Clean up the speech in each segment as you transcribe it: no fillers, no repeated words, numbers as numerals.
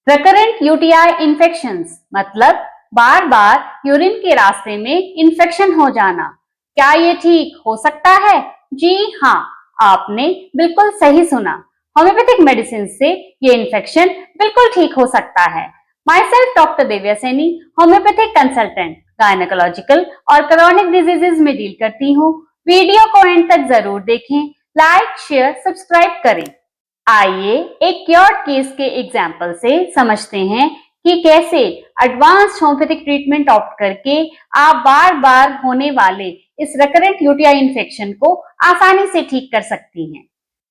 Recurrent UTI infections मतलब बार बार urine के रास्ते में इन्फेक्शन हो जाना। क्या ये ठीक हो सकता है? जी हाँ, आपने बिल्कुल सही सुना। होम्योपैथिक मेडिसिन से ये इन्फेक्शन बिल्कुल ठीक हो सकता है। My self doctor Divya Saini, homeopathic consultant, gynaecological और क्रोनिक डिजीजेज में डील करती हूँ। वीडियो को एंड तक जरूर देखें, लाइक शेयर सब्सक्राइब करें। आइए एक क्योर्ड केस के एग्जाम्पल से समझते हैं कि कैसे एडवांस्ड होम्योपैथिक ट्रीटमेंट ऑप्ट करके आप बार बार होने वाले इस रिकरेंट यूटीआई इन्फेक्शन को आसानी से ठीक कर सकती हैं।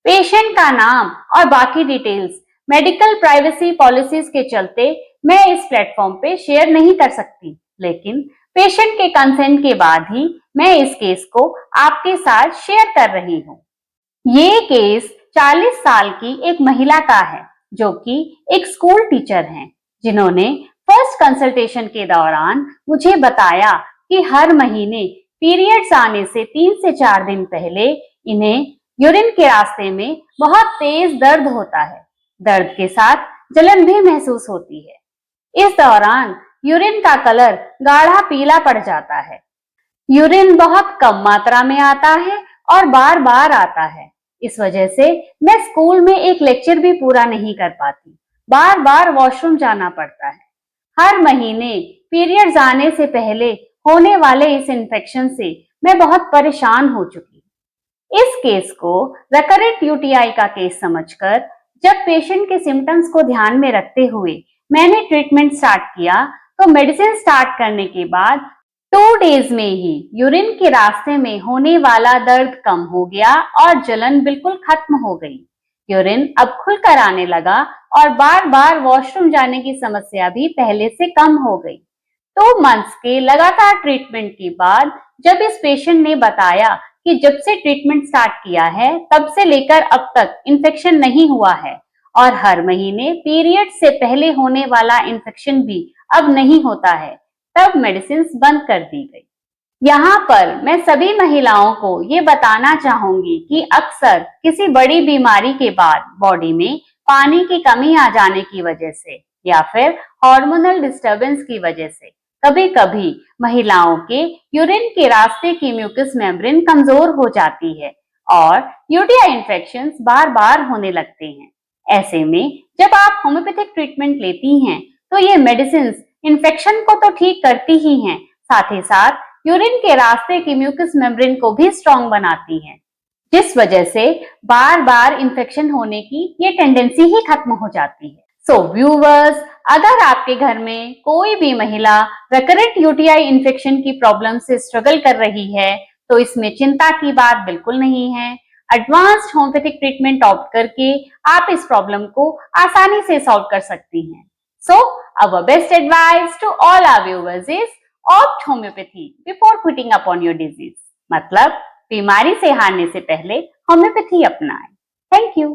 पेशेंट का नाम और बाकी डिटेल्स मेडिकल प्राइवेसी पॉलिसीज के चलते मैं इस प्लेटफॉर्म पे शेयर नहीं कर सकती, लेकिन पेशेंट के कंसेंट के बाद ही मैं इस केस को आपके साथ शेयर कर रही हूँ। ये केस 40 साल की एक महिला का है जो कि एक स्कूल टीचर हैं, जिन्होंने फर्स्ट कंसल्टेशन के दौरान मुझे बताया कि हर महीने पीरियड्स आने से 3 से 4 दिन पहले इन्हें यूरिन के रास्ते में बहुत तेज दर्द होता है। दर्द के साथ जलन भी महसूस होती है। इस दौरान यूरिन का कलर गाढ़ा पीला पड़ जाता है। यूरिन बहुत कम मात्रा में आता है और बार बार आता है। इस वजह से मैं स्कूल में एक लेक्चर भी पूरा नहीं कर पाती, बार बार वॉशरूम जाना पड़ता है। हर महीने पीरियड्स आने से पहले होने वाले इस इन्फेक्शन से मैं बहुत परेशान हो चुकी। इस केस को रिकरेंट यूटीआई का केस समझकर जब पेशेंट के सिम्टम्स को ध्यान में रखते हुए मैंने ट्रीटमेंट स्टार्ट किया, तो मेडिसिन स्टार्ट करने के बाद 2 डेज में ही यूरिन के रास्ते में होने वाला दर्द कम हो गया और जलन बिल्कुल खत्म हो गई। यूरिन अब खुलकर आने लगा और बार बार वॉशरूम जाने की समस्या भी पहले से कम हो गई। 2 मंथ्स के लगातार ट्रीटमेंट के बाद जब इस पेशेंट ने बताया कि जब से ट्रीटमेंट स्टार्ट किया है तब से लेकर अब तक इन्फेक्शन नहीं हुआ है और हर महीने पीरियड से पहले होने वाला इन्फेक्शन भी अब नहीं होता है, तब मेडिसिन बंद कर दी गई। यहाँ पर मैं सभी महिलाओं को ये बताना चाहूंगी कि अक्सर किसी बड़ी बीमारी के बाद बॉडी में पानी की कमी आ जाने की वजह से या फिर हार्मोनल डिस्टरबेंस की वजह से कभी कभी महिलाओं के यूरिन के रास्ते की म्यूकस मेम्ब्रेन कमजोर हो जाती है और यूटीआई इन्फेक्शंस बार बार होने लगते हैं। ऐसे में जब आप होम्योपैथिक ट्रीटमेंट लेती हैं तो ये मेडिसिन इन्फेक्शन को तो ठीक करती ही हैं, साथ ही साथ यूरिन के रास्ते की म्यूकस मेम्ब्रेन को भी स्ट्रॉन्ग बनाती हैं, जिस वजह से बार बार इन्फेक्शन होने की ये टेंडेंसी ही खत्म हो जाती है। सो व्यूवर्स, अगर आपके घर में कोई भी महिला रिकरेंट यूटीआई इन्फेक्शन की प्रॉब्लम से स्ट्रगल कर रही है तो इसमें चिंता की बात बिल्कुल नहीं है। एडवांस्ड होम्योपैथिक ट्रीटमेंट ऑप्ट करके आप इस प्रॉब्लम को आसानी से सॉल्व कर सकती हैं। So, our best advice to all our viewers is opt homeopathy before quitting upon your disease. मतलब बीमारी से हारने से पहले होम्योपैथी अपनाएं। Thank you.